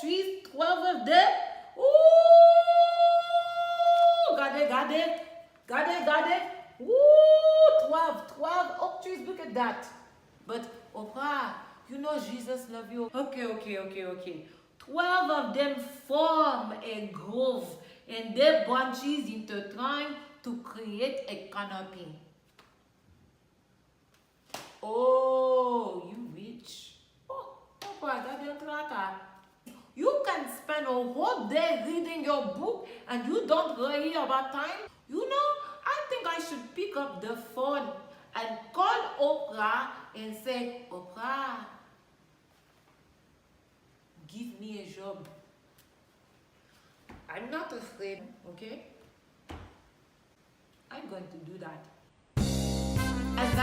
trees, 12 of them. Ooh, got it. Ooh, 12 oak trees, look at that. But Oprah, you know Jesus love you. Okay. 12 of them form a grove and their branches intertwine to create a canopy. Oh, you rich. Oh, Oprah, you can spend a whole day reading your book and you don't worry about time. You know, I think I should pick up the phone and call Oprah and say, Oprah, give me a job. I'm not afraid, okay? I'm going to do that.